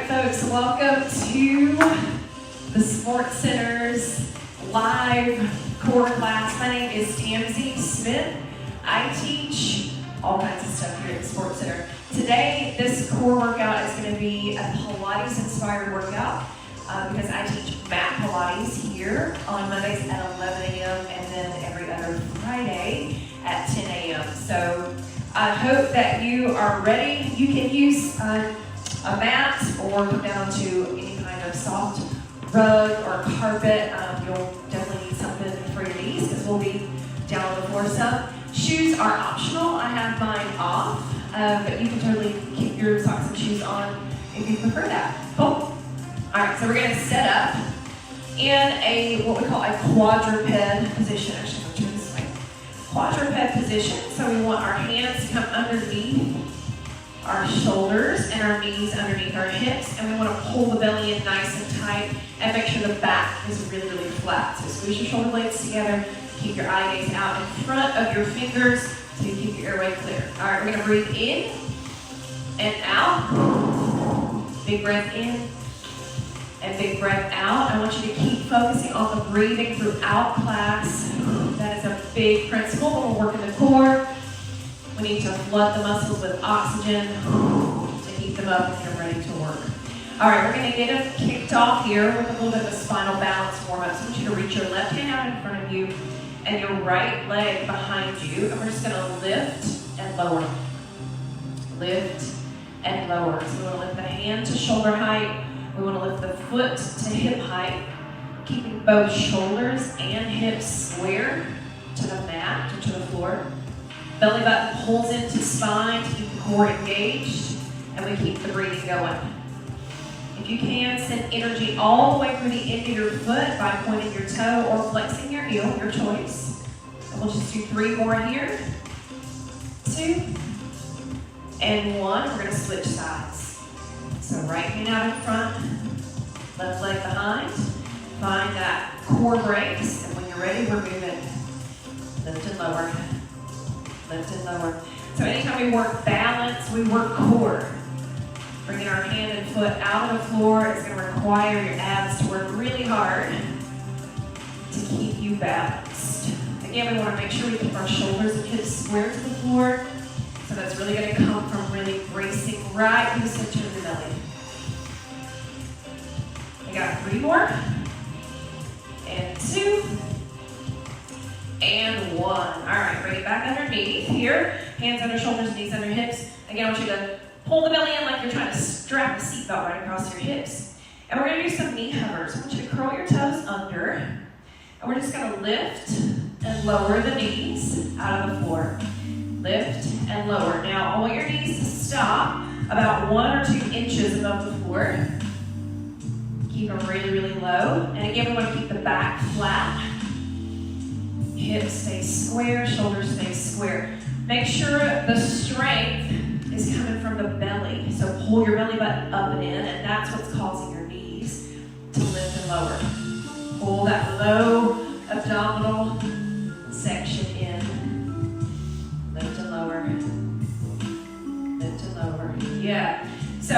right, folks, welcome to the Sports Center's live core class. My name is Tamsy Smith. I teach all kinds of stuff here at the Sports Center. Today, this core workout is going to be a Pilates-inspired workout because I teach mat Pilates here on Mondays at 11 a.m. and then every other Friday at 10 a.m. So I hope that you are ready. You can use a mat or come down to any kind of soft rug or carpet. You'll definitely need something for your knees because we'll be down on the floor some. Shoes are optional. I have mine off, but you can totally keep your socks and shoes on if you prefer that. Cool. All right, so we're going to set up in what we call a quadruped position. Actually, I'm going to turn this way. Quadruped position. So we want our hands to come underneath our shoulders and our knees underneath our hips, and we want to pull the belly in nice and tight and make sure the back is really, really flat. So squeeze your shoulder blades together, keep your eye gaze out in front of your fingers so you keep your airway clear. All right, we're going to breathe in and out. Big breath in and big breath out. I want you to keep focusing on the breathing throughout class. That is a big principle when we're working the core. We need to flood the muscles with oxygen to keep them up and get ready to work. All right, we're going to get them kicked off here with a little bit of a spinal balance warm-up. So I want you to reach your left hand out in front of you and your right leg behind you. And we're just going to lift and lower. Lift and lower. So we want to lift the hand to shoulder height. We want to lift the foot to hip height, keeping both shoulders and hips square to the mat or to the floor. Belly button pulls into spine to keep the core engaged, and we keep the breathing going. If you can, send energy all the way through the end of your foot by pointing your toe or flexing your heel, your choice. And we'll just do 3 more here. 2 and 1. We're going to switch sides. So right hand out in front, left leg behind. Find that core breaks, and when you're ready, we're moving. Lift and lower. Lift and lower. So anytime we work balance, we work core. Bringing our hand and foot out of the floor is going to require your abs to work really hard to keep you balanced. Again, we want to make sure we keep our shoulders and hips square to the floor. So that's really going to come from really bracing right in the center of the belly. We got 3 more. And 2. And 1. All right, bring it back underneath here. Hands under shoulders, knees under hips. Again, I want you to pull the belly in like you're trying to strap a seatbelt right across your hips. And we're going to do some knee hovers. I want you to curl your toes under. And we're just going to lift and lower the knees out of the floor. Lift and lower. Now, I want your knees to stop about 1 or 2 inches above the floor. Keep them really, really low. And again, we want to keep the back flat. Hips stay square, shoulders stay square. Make sure the strength is coming from the belly. So pull your belly button up and in, and that's what's causing your knees to lift and lower. Pull that low abdominal section in. Lift and lower. Lift and lower. Yeah. So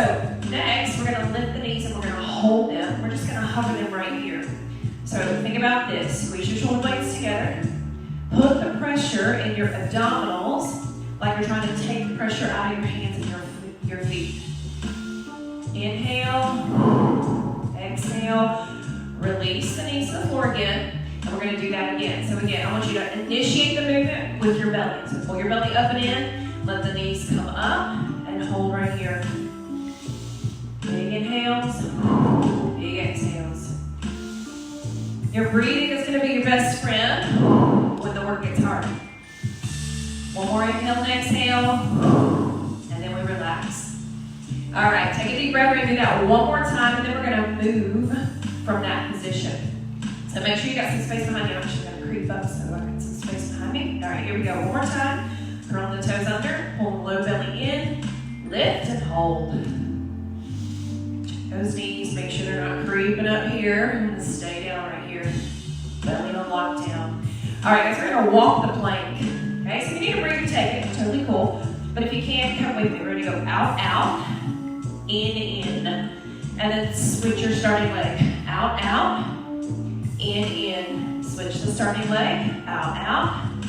next, we're going to lift the knees and we're going to hold them. We're just going to hover them right here. So think about this. Squeeze your shoulder blades together. Put the pressure in your abdominals like you're trying to take the pressure out of your hands and your feet. Inhale. Exhale. Release the knees to the floor again. And we're going to do that again. So again, I want you to initiate the movement with your belly. So pull your belly up and in. Let the knees come up and hold right here. Big inhales. Big exhales. Your breathing is going to be your best friend when the work gets hard. One more inhale and exhale, and then we relax. All right, take a deep breath. We're going to do that one more time, and then we're going to move from that position. So make sure you got some space behind you. I'm actually going to creep up so I got some space behind me. All right, here we go. One more time. Curl the toes under, pull the low belly in, lift and hold. Those knees, make sure they're not creeping up here. I'm going to stay down right here. Belly on lockdown. All right, guys, we're going to walk the plank. Okay, so if you need a breather, take it. Totally cool. But if you can, come with me. We're going to go out, out, in, And then switch your starting leg. Out, out, in. Switch the starting leg. Out, out,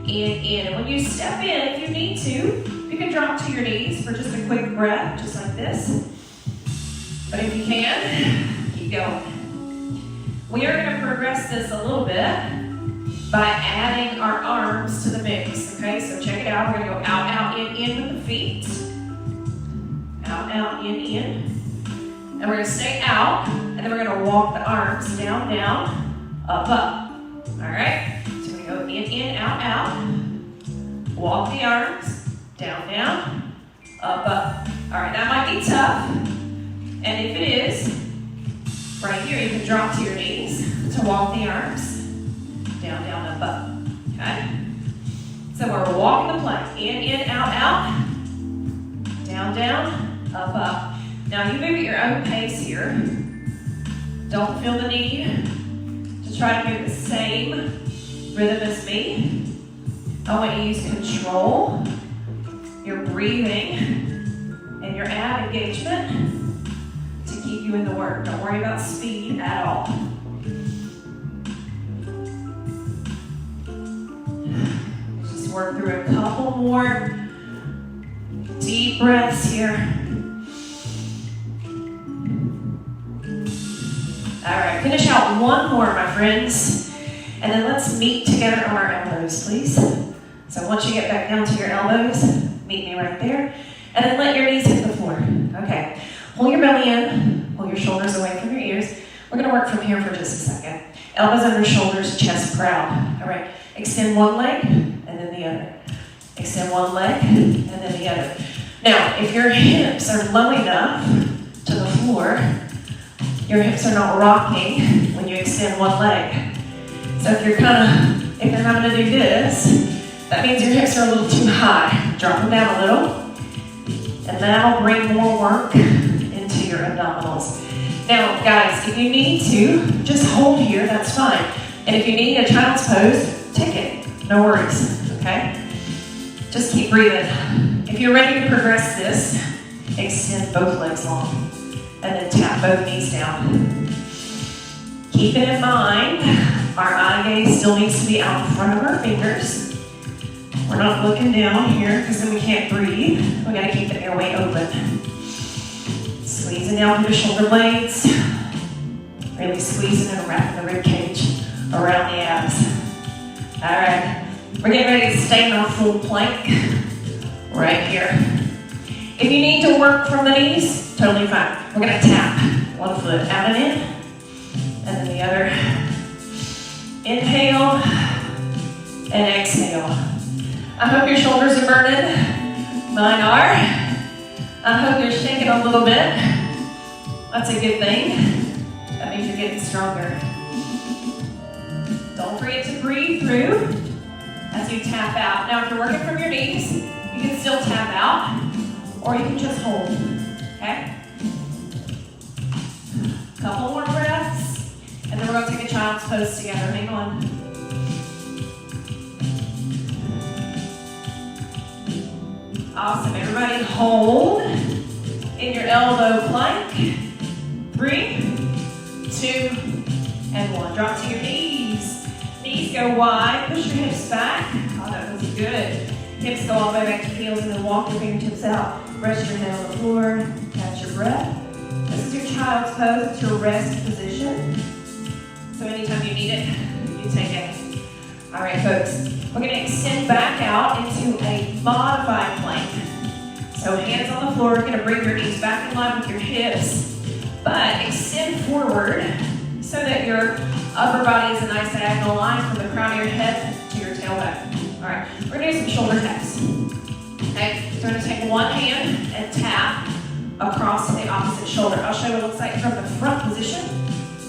in. And when you step in, if you need to, you can drop to your knees for just a quick breath, just like this. But if you can, keep going. We are going to progress this a little bit by adding our arms to the mix, okay? So check it out. We're going to go out, out, in with the feet. Out, out, in. And we're going to stay out, and then we're going to walk the arms down, down, up, up. All right? So we go in, out, out. Walk the arms, down, down, up, up. All right, that might be tough. And if it is, right here, you can drop to your knees to walk the arms, down, down, up, up. Okay? So we're walking the plank. In, out, out. Down, down, up, up. Now you move at your own pace here. Don't feel the need to try to move the same rhythm as me. I want you to use control, your breathing, and your ab engagement to keep you in the work. Don't worry about speed at all. Just work through a couple more deep breaths here. All right, finish out one more, my friends. And then let's meet together on our elbows, please. So once you get back down to your elbows, meet me right there. And then let your knees hit the floor. Okay, pull your belly in, pull your shoulders away from your ears. We're gonna work from here for just a second. Elbows under shoulders, chest proud. All right, extend one leg and then the other. Extend one leg and then the other. Now, if your hips are low enough to the floor, your hips are not rocking when you extend one leg. So if you're having to do this, that means your hips are a little too high. Drop them down a little, and that'll bring more work into your abdominals. Now, guys, if you need to, just hold here, that's fine. And if you need a child's pose, take it, no worries, okay? Just keep breathing. If you're ready to progress this, extend both legs long. And then tap both knees down. Keep it in mind, our eye gaze still needs to be out in front of our fingers. We're not looking down here because then we can't breathe. We gotta keep the airway open. Squeezing down through the shoulder blades. Really squeezing and wrapping the rib cage around the abs. All right, we're getting ready to stay in our full plank right here. If you need to work from the knees, totally fine. We're gonna tap one foot out and in, and then the other. Inhale and exhale. I hope your shoulders are burning. Mine are. I hope you're shaking a little bit. That's a good thing. That means you're getting stronger. Don't forget to breathe through as you tap out. Now, if you're working from your knees, you can still tap out. Or you can just hold, okay? Couple more breaths, and then we're gonna take a child's pose together. Hang on. Awesome, everybody hold in your elbow plank. 3, 2, and 1. Drop to your knees. Knees go wide, push your hips back. Oh, that was good. Hips go all the way back to heels, and then walk your fingertips out. Rest your head on the floor, catch your breath. This is your child's pose, it's your rest position. So anytime you need it, you take it. All right, folks, we're gonna extend back out into a modified plank. So hands on the floor, you're gonna bring your knees back in line with your hips, but extend forward so that your upper body is a nice diagonal line from the crown of your head to your tailbone. All right, we're gonna do some shoulder taps. Okay, so we're gonna take one hand and tap across to the opposite shoulder. I'll show you what it looks like from the front position.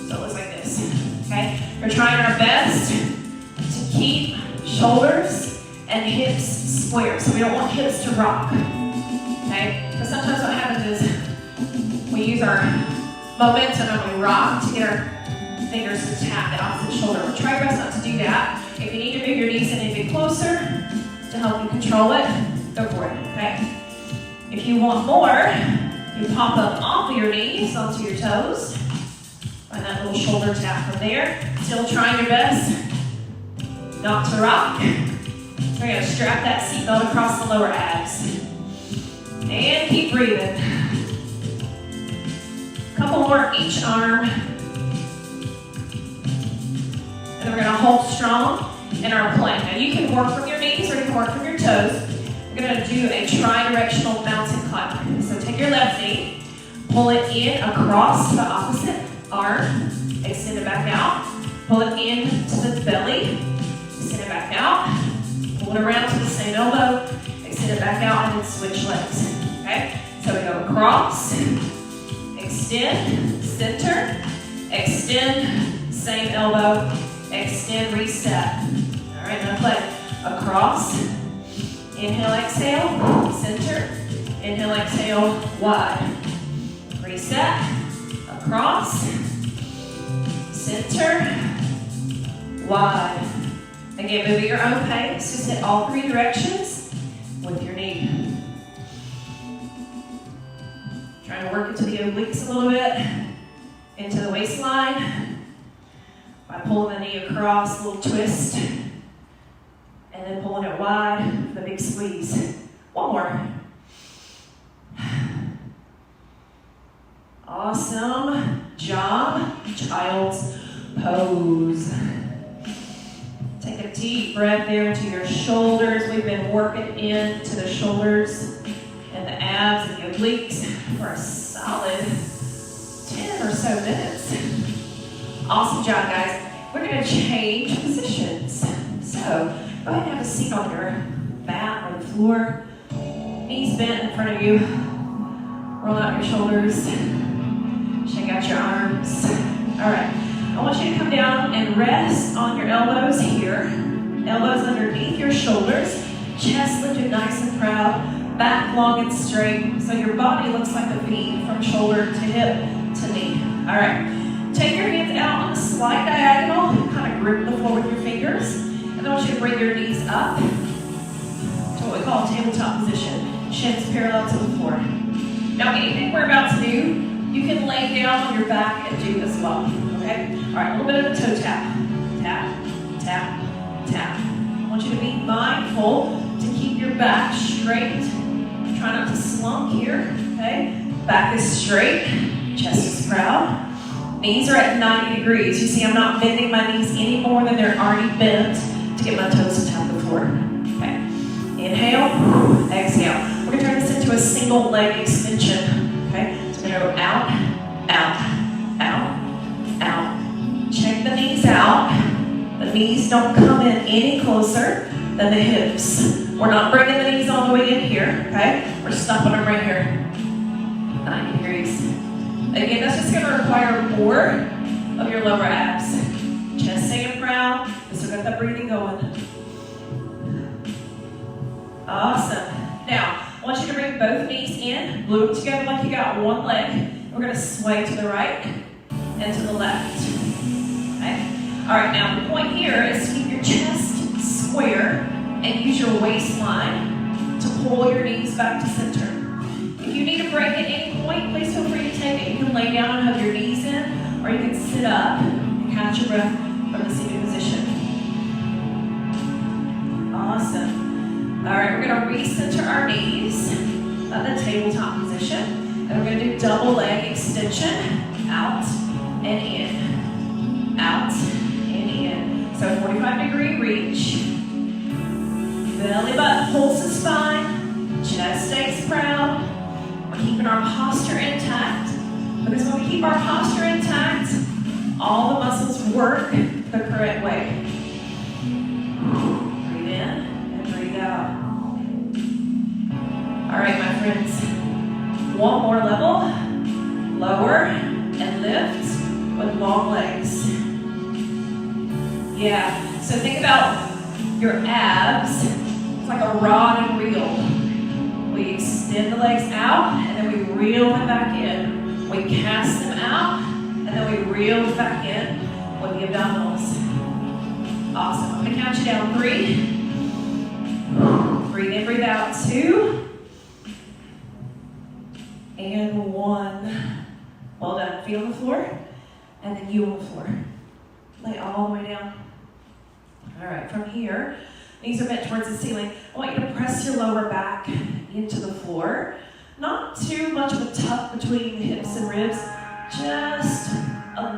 So it looks like this, okay? We're trying our best to keep shoulders and hips square. So we don't want hips to rock, okay? Because sometimes what happens is we use our momentum and we rock to get our fingers to tap the opposite shoulder. We'll try our best not to do that. If you need to move your knees in a bit closer to help you control it, go for it, okay? If you want more, You pop up off of your knees onto your toes. Find that little shoulder tap from there. Still trying your best not to rock. So we're going to strap that seatbelt across the lower abs. And keep breathing. Couple more each arm. And then we're going to hold strong in our plank. Now you can work from your knees or you can work from your toes. We're going to do a tri-directional mountain climber. So take your left knee, pull it in across the opposite arm, extend it back out, pull it in to the belly, extend it back out, pull it around to the same elbow, extend it back out, and then switch legs. Okay? So we go across, extend, center, extend, same elbow, extend, reset. All right, now play. Across, inhale, exhale, center, inhale, exhale, wide. Reset, across, center, wide. Again, move at your own pace. Just hit all three directions with your knee. Trying to work into the obliques a little bit, into the waistline. By pulling the knee across, a little twist, and then pulling it wide, the big squeeze. One more. Awesome job, child's pose. Take a deep breath there into your shoulders. We've been working into the shoulders and the abs and the obliques for a solid 10 or so minutes. Awesome job, guys. We're going to change positions. So go ahead and have a seat on your mat or the floor. Knees bent in front of you. Roll out your shoulders. Shake out your arms. All right. I want you to come down and rest on your elbows here. Elbows underneath your shoulders. Chest lifted nice and proud. Back long and straight. So your body looks like a V from shoulder to hip to knee. All right. Take your hands out on a slight diagonal. Kind of grip the floor with your fingers. And I want you to bring your knees up to what we call tabletop position. Shins parallel to the floor. Now anything we're about to do, you can lay down on your back and do as well. Okay? All right, a little bit of a toe tap. Tap, tap, tap. I want you to be mindful to keep your back straight. Try not to slump here. Okay? Back is straight. Chest is proud. Knees are at 90 degrees. You see, I'm not bending my knees any more than they're already bent to get my toes to tap the floor. Okay. Inhale, exhale. We're going to turn this into a single leg extension. Okay. So we're going to go out, out, out, out. Check the knees out. The knees don't come in any closer than the hips. We're not bringing the knees all the way in here. Okay. We're stopping them right here. 90 degrees. Again, that's just going to require more of your lower abs. Chest staying proud. Still got that breathing going. Awesome. Now, I want you to bring both knees in. Glue them together like you got one leg. We're going to sway to the right and to the left. Okay? All right, now the point here is to keep your chest square and use your waistline to pull your knees back to center. If you need a break at any point, please feel free to take it. You can lay down and have your knees in, or you can sit up and catch your breath from the seated position. Awesome. All right, we're going to recenter our knees at the tabletop position, and we're going to do double leg extension, out and in, out and in. So 45-degree reach, belly button pulls the spine, chest stays proud. We're keeping our posture intact, because when we keep our posture intact, all the muscles work the correct way. Breathe in and breathe out. All right, my friends. One more level. Lower and lift with long legs. Yeah, so think about your abs. It's like a rod and reel. We extend the legs out, and then we reel them back in. We cast them out, and then we reel them back in with the abdominals. Awesome. I'm going to count you down 3. Breathe in, breathe out. 2. and 1. Well done. Feet on the floor, and then you on the floor. Lay all the way down. All right, from here, knees are bent towards the ceiling. I want you to press your lower back into the floor. Not too much of a tuck between the hips and ribs, just a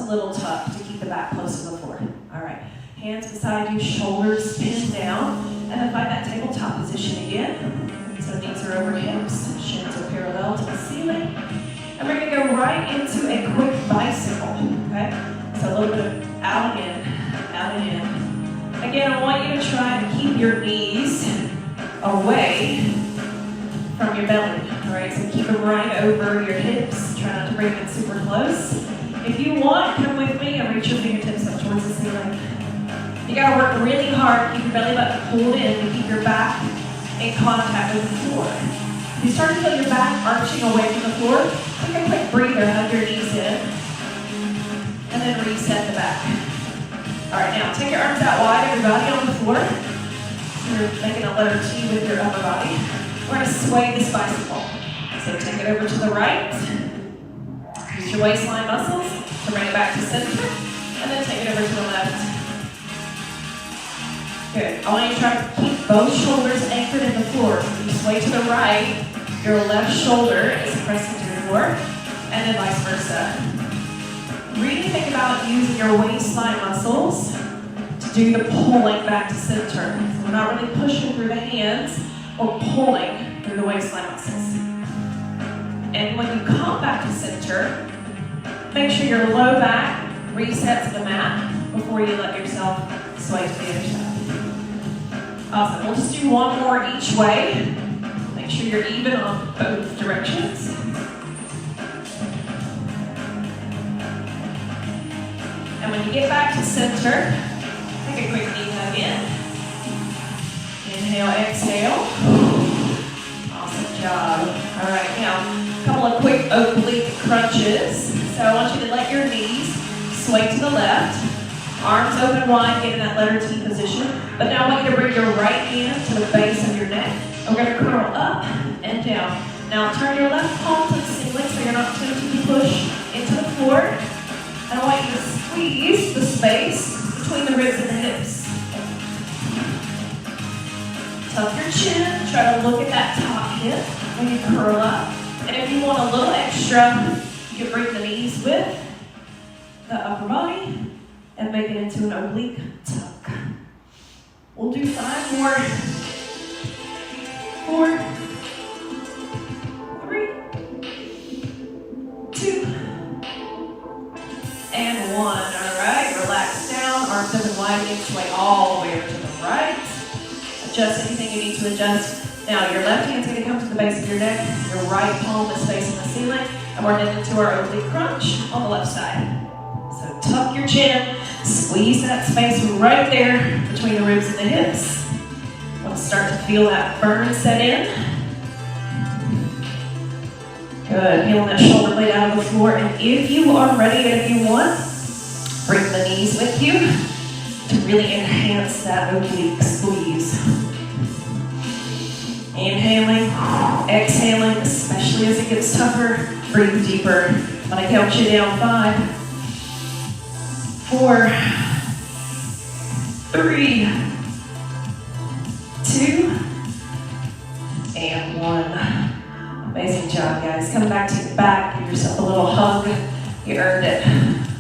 little tuck to keep the back close to the floor. All right, hands beside you, shoulders pinned down, and then find that tabletop position again. So knees are over hips, shins are parallel to the ceiling. And we're gonna go right into a quick bicycle, okay? So a little bit of out and in, out and in. Again, I want you to try to keep your knees away from your belly, all right? So keep them right over your hips. Try not to bring them super close. If you want, come with me and reach your fingertips up towards the ceiling. You gotta work really hard, keep your belly button pulled in to keep your back in contact with the floor. If you start to feel your back arching away from the floor, take a quick breather, hug your knees in, and then reset the back. All right, now take your arms out wide, everybody on the floor. So you're making a letter T with your upper body. We're gonna sway this bicycle. So take it over to the right. Use your waistline muscles to bring it back to center, and then take it over to the left. Good. I want you to try to keep both shoulders anchored in the floor. When you sway to the right, your left shoulder is pressing to the floor, and then vice versa. Really think about using your waistline muscles to do the pulling back to center. So we're not really pushing through the hands, we're pulling through the waistline muscles. And when you come back to center, make sure your low back resets the mat before you let yourself sway to the other side. Awesome. We'll just do one more each way. Make sure you're even on both directions. And when you get back to center, take a quick knee hug in. Inhale, exhale. Awesome job. All right, now a couple of quick oblique crunches. So I want you to let your knees sway to the left. Arms open wide, get in that letter T position. But now I want you to bring your right hand to the base of your neck. And we're going to curl up and down. Now turn your left palm to the ceiling so you're not tempted to push into the floor. And I want you to squeeze the space between the ribs and the hips. Tuck your chin, try to look at that top hip when you curl up. And if you want a little extra, you can bring the knees with the upper body and make it into an oblique tuck. We'll do 5 more. 4, 3, 2, and 1. All right, relax down, arms open wide, again, sway all the way over to the right. Adjust anything you need to adjust. Now your left hand's going to come to the base of your neck, your right palm is facing the ceiling, and we're heading into our oblique crunch on the left side. So tuck your chin, squeeze that space right there between the ribs and the hips. We'll start to feel that burn set in. Good, feeling that shoulder blade out of the floor. And if you are ready and if you want, bring the knees with you to really enhance that oblique squeeze. Inhaling, exhaling, especially as it gets tougher, breathe deeper. When I count you down, 5, 4, 3, 2, and 1. Amazing job, guys. Come back to your back, give yourself a little hug. You earned it.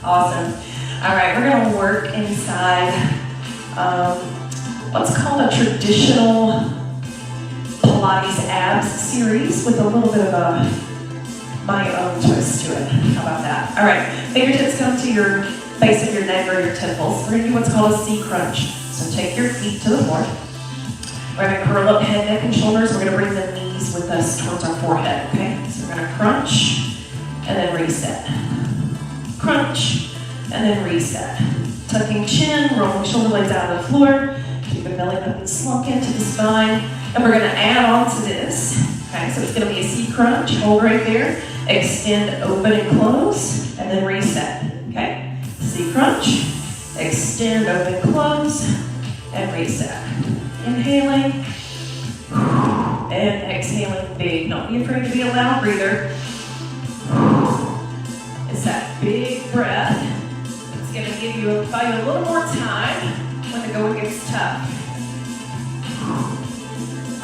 Awesome. All right, we're going to work inside what's called a traditional Pilates abs series with a little bit of my own twist to it. How about that? All right, fingertips come to your base of your neck or your temples. We're going to do what's called a C crunch. So take your feet to the floor. We're going to curl up head, neck, and shoulders. We're going to bring the knees with us towards our forehead, okay? So we're going to crunch and then reset. Crunch and then reset. Tucking chin, rolling shoulder blades out of the floor. Keep the belly button slunk into the spine. And we're going to add on to this. Okay, so it's going to be a C crunch. Hold right there. Extend, open, and close. And then reset. Okay? C crunch. Extend, open, close. And reset. Inhaling. And exhaling big. Don't be afraid to be a loud breather. It's that big breath. It's going to give you a little more time when the going gets tough.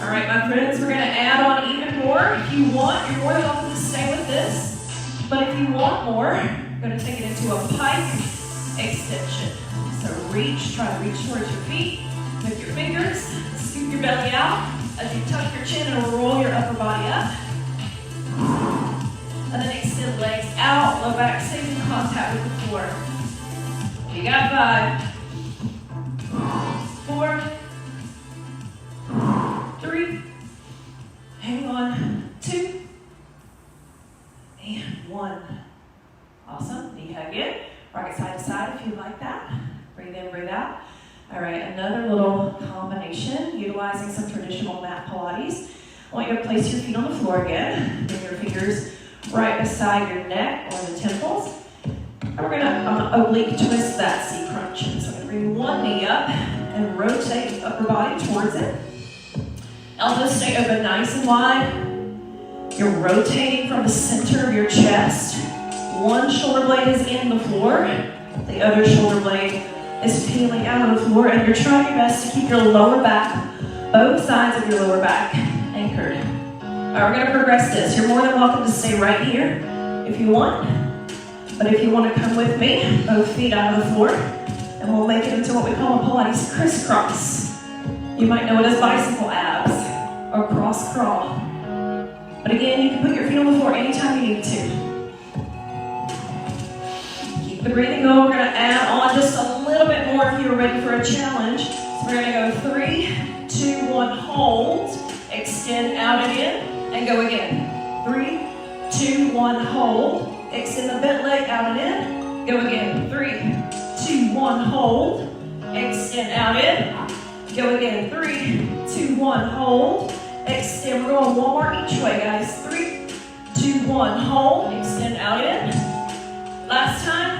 All right, my friends, we're going to add on even more. If you want, you're more than welcome to stay with this. But if you want more, you're going to take it into a pike extension. So try to reach towards your feet with your fingers. Scoop your belly out as you tuck your chin and roll your upper body up. And then extend legs out, low back stays in contact with the floor. You got 5, 4, 3, hang on, 2, and 1. Awesome, knee hug in, rock it side to side if you like that. Breathe in, breathe out. All right, another little combination, utilizing some traditional mat Pilates. I want you to place your feet on the floor again. Bring your fingers right beside your neck or the temples. And we're gonna oblique twist that C crunch. So I'm gonna bring one knee up and rotate upper body towards it. Elbows stay open nice and wide. You're rotating from the center of your chest. One shoulder blade is in the floor. The other shoulder blade is peeling out of the floor, and you're trying your best to keep your lower back, both sides of your lower back, anchored. All right, we're going to progress this. You're more than welcome to stay right here if you want. But if you want to come with me, both feet out of the floor, and we'll make it into what we call a Pilates crisscross. You might know it as bicycle abs or cross crawl. But again, you can put your feet on the floor anytime you need to. Keep the breathing going. We're going to add on just a little bit more if you're ready for a challenge. So we're going to go 3, 2, 1, hold. Extend out and in, and go again. 3, 2, 1, hold. Extend the bent leg out and in, go again. 3, 2, 1, hold. Extend out in, go again. 3, 2, 1, hold. Extend. We're going one more each way, guys. 3, 2, 1, hold. Extend out in. Last time.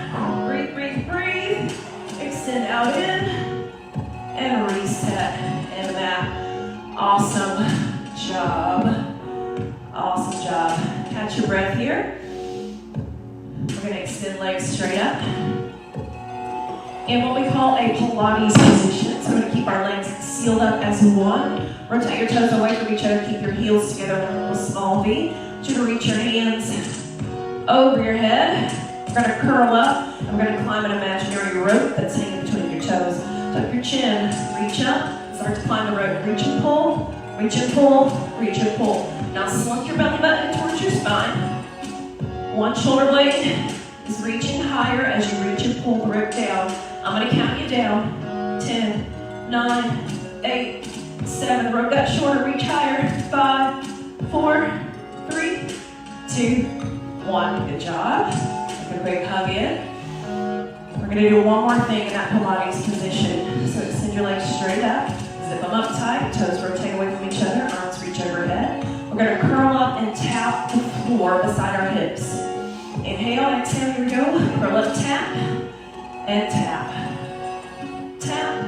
Breathe, breathe, breathe. Extend out in, and reset. And that. Awesome job. Awesome job. Catch your breath here. We're going to extend legs straight up. In what we call a Pilates position. So we're going to keep our legs sealed up as one. Rotate your toes away from each other. Keep your heels together in a little small V. I want you to reach your hands over your head. We're going to curl up. And we're going to climb an imaginary rope that's hanging between your toes. Tuck your chin. Reach up. Start to climb the rope. Reach and pull. Reach and pull. Reach and pull. Now slump your belly button towards your spine. One shoulder blade is reaching higher as you reach and pull the rope down. I'm going to count you down. 10, 9, 8, 7. Rope that shorter, reach higher. 5, 4, 3, 2, 1. Good job. Take a big hug in. We're going to do one more thing in that Pilates position. So extend your legs straight up. Zip them up tight. Toes rotate away from each other. Arms reach overhead. We're going to curl up and tap the floor beside our hips. Inhale, exhale, here we go. Curl up, tap, and tap. Tap,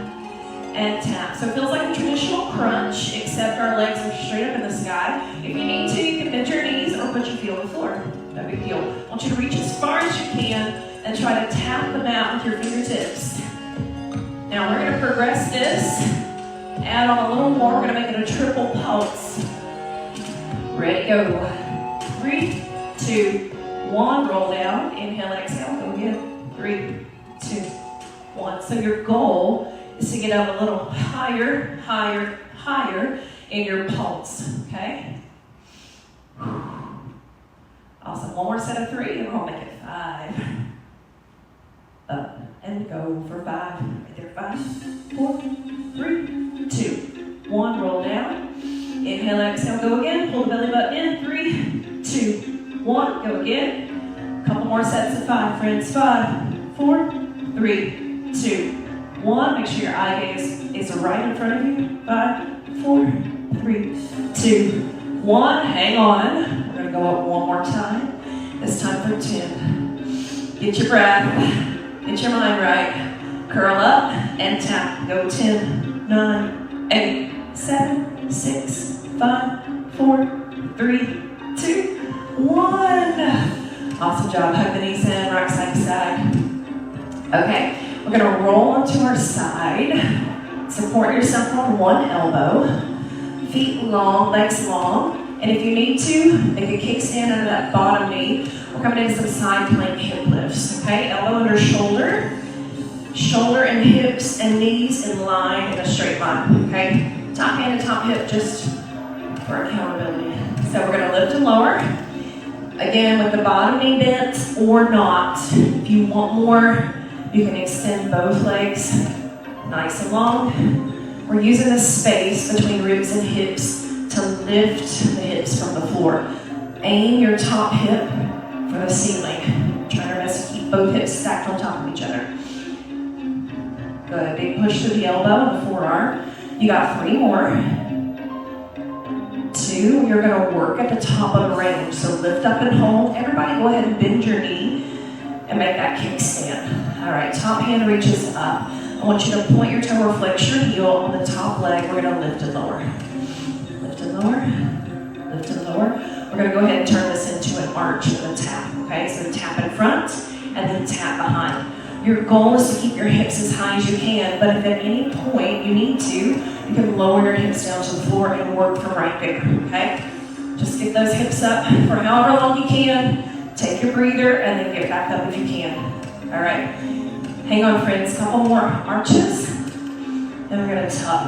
and tap. So it feels like a traditional crunch, except our legs are straight up in the sky. If you need to, you can bend your knees or put your feet on the floor. No big deal. I want you to reach as far as you can and try to tap the mat with your fingertips. Now we're going to progress this. Add on a little more. We're going to make it a triple pulse. Ready, go. 3, 2, 1. Roll down. Inhale and exhale. Go again. 3, 2, 1. So your goal is to get up a little higher, higher, higher in your pulse. Okay? Awesome. One more set of 3, and we'll make it 5. Up and go for 5. Right there. 5, 4, 3, 2, 1. Roll down. Inhale, exhale, go again. Pull the belly button in. 3, 2, 1. Go again. A couple more sets of 5, friends. 5, 4, 3, 2, 1. Make sure your eye gaze is right in front of you. 5, 4, 3, 2, 1. Hang on. We're going to go up one more time. This time for 10. Get your breath. Get your mind right. Curl up and tap. Go 10, 9, 8, 7, 6, 5, 4, 3, 2, 1. Awesome job. Hug the knees in, rock side to side. Okay, we're gonna roll onto our side. Support yourself on one elbow. Feet long, legs long. And if you need to, make a kickstand under that bottom knee. We're coming into some side plank hip lifts, okay? Elbow under shoulder. Shoulder and hips and knees in line in a straight line, okay? Top hand and top hip just for accountability. So we're gonna lift and lower. Again, with the bottom knee bent or not. If you want more, you can extend both legs nice and long. We're using the space between ribs and hips to lift the hips from the floor. Aim your top hip for the ceiling. Trying our best to keep both hips stacked on top of each other. Good, big push to the elbow and the forearm. You got 3 more. 2, you're gonna work at the top of the range. So lift up and hold. Everybody go ahead and bend your knee and make that kickstand. All right, top hand reaches up. I want you to point your toe or flex your heel on the top leg. We're gonna lift and lower. Lift and lower, lift and lower. We're gonna go ahead and turn this into an arch with a tap, okay? So tap in front and then tap behind. Your goal is to keep your hips as high as you can, but if at any point you need to, you can lower your hips down to the floor and work from right there, okay? Just get those hips up for however long you can. Take your breather and then get back up if you can, all right? Hang on, friends, couple more arches, and we're gonna tuck.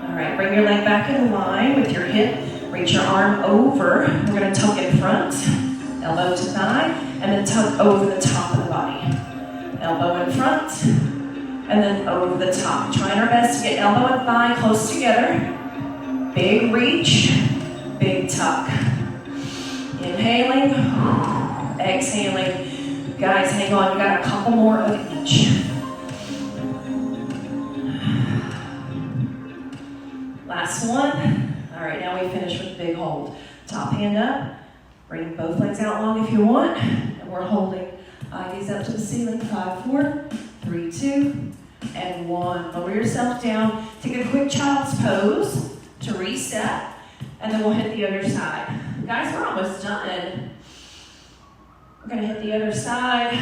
All right, bring your leg back in line with your hip. Reach your arm over. We're gonna tuck in front, elbow to thigh, and then tuck over the top of the body. Elbow in front, and then over the top. Trying our best to get elbow and thigh close together. Big reach, big tuck. Inhaling, exhaling. Guys, hang on, you got a couple more of each. Last one. All right, now we finish with big hold. Top hand up, bring both legs out long if you want, and we're holding gaze up to the ceiling. 5, 4, 3, 2, and 1. Lower yourself down. Take a quick child's pose to reset, and then we'll hit the other side. Guys, we're almost done. We're gonna hit the other side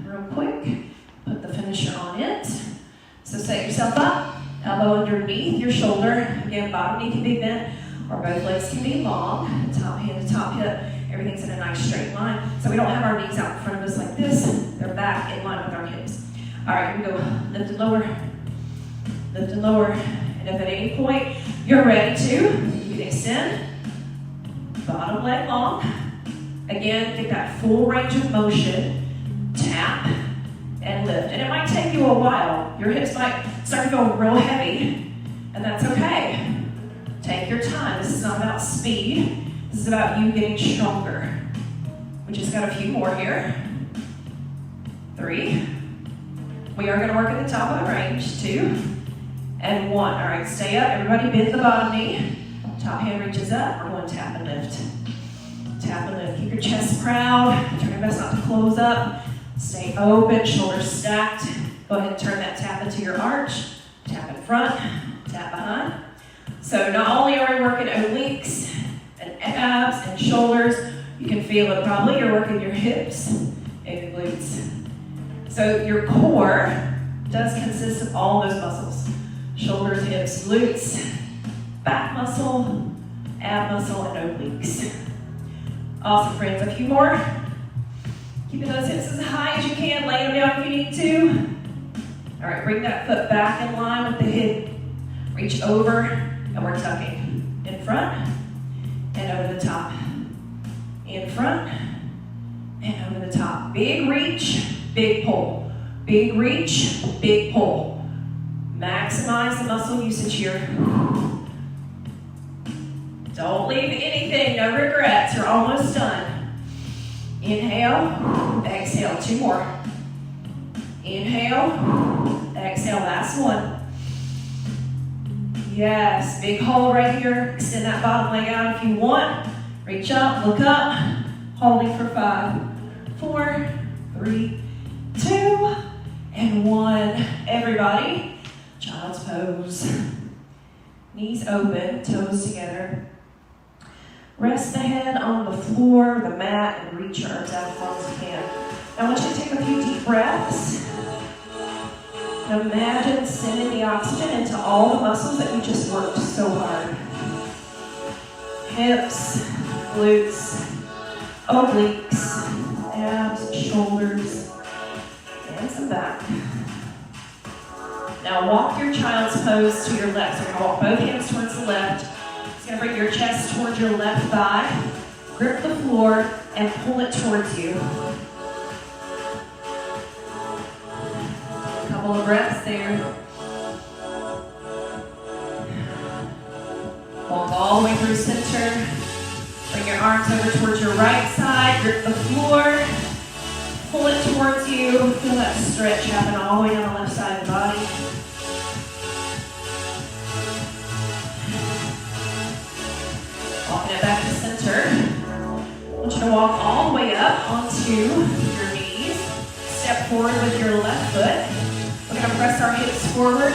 real quick. Put the finisher on it. So set yourself up, elbow underneath your shoulder. Again, bottom knee can be bent, or both legs can be long. Top hand to top hip. Everything's in a nice straight line. So we don't have our knees out in front of us like this. They're back in line with our hips. All right, here we go. Lift and lower. Lift and lower. And if at any point you're ready to, you can extend. Bottom leg long. Again, get that full range of motion. Tap and lift. And it might take you a while. Your hips might start to feel real heavy, and that's okay. Take your time. This is not about speed. This is about you getting stronger. We just got a few more here. 3. We are gonna work at the top of the range. 2 and 1. All right, stay up. Everybody bend the bottom knee. Top hand reaches up. We're going to tap and lift. Tap and lift. Keep your chest proud. Try your best not to close up. Stay open, shoulders stacked. Go ahead and turn that tap into your arch. Tap in front, tap behind. So not only are we working obliques and abs and shoulders, you can feel it probably. You're working your hips and your glutes. So your core does consist of all those muscles. Shoulders, hips, glutes, back muscle, ab muscle, and obliques. Awesome, friends. A few more. Keeping those hips as high as you can. Lay them down if you need to. All right, bring that foot back in line with the hip. Reach over, and we're tucking. In front, and over the top. In front, and over the top. Big reach, big pull. Big reach, big pull. Maximize the muscle usage here. Don't leave anything, no regrets. You're almost done. Inhale, exhale. 2 more. Inhale, exhale. Last one. Yes, big hold right here. Extend that bottom leg out if you want. Reach up, look up. Holding for 5, 4, 3, 2, and 1. Everybody, child's pose. Knees open, toes together. Rest the head on the floor, the mat, and reach your arms out as long as you can. Now I want you to take a few deep breaths. And imagine sending the oxygen into all the muscles that you just worked so hard. Hips, glutes, obliques, abs, shoulders, and some back. Now walk your child's pose to your left. So you're going to walk both hands towards the left. It's going to bring your chest towards your left thigh. Grip the floor and pull it towards you. A couple of breaths there. Walk all the way through center. Bring your arms over towards your right side. Grip the floor. Pull it towards you. Feel that stretch happen all the way down the left side of the body. Walking it back to center. I want you to walk all the way up onto your knees. Step forward with your left foot. We're going to press our hips forward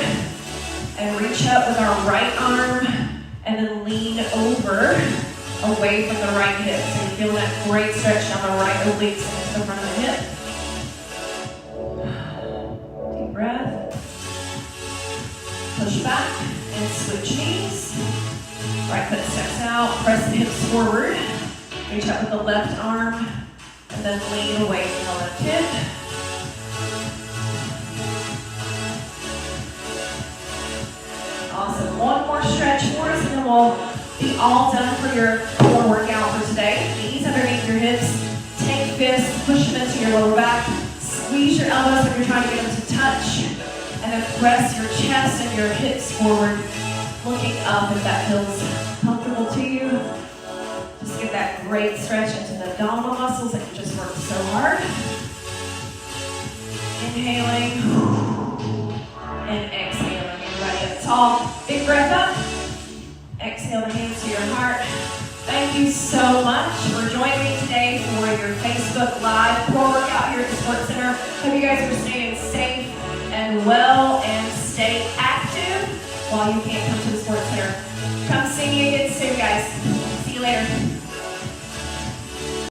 and reach up with our right arm and then lean over away from the right hip. So you feel that great stretch down the right obliques into the front of the hip. Deep breath. Push back and switch knees. Right foot steps out, press the hips forward. Reach up with the left arm and then lean away from the left hip. Awesome. One more stretch for us and then we'll be all done for your core workout for today. Knees underneath your hips. Take fists, push them into your lower back. Squeeze your elbows if you're trying to get them to touch. And then press your chest and your hips forward, looking up if that feels comfortable to you. Just get that great stretch into the abdominal muscles that you just worked so hard. Inhaling and exhaling. Everybody up tall. Big breath up. Exhale the hands to your heart. Thank you so much for joining me today for your Facebook Live core workout here at the Sports Center. Hope you guys are staying safe and well and stay active while you can't come to the Sports Center. Come see me again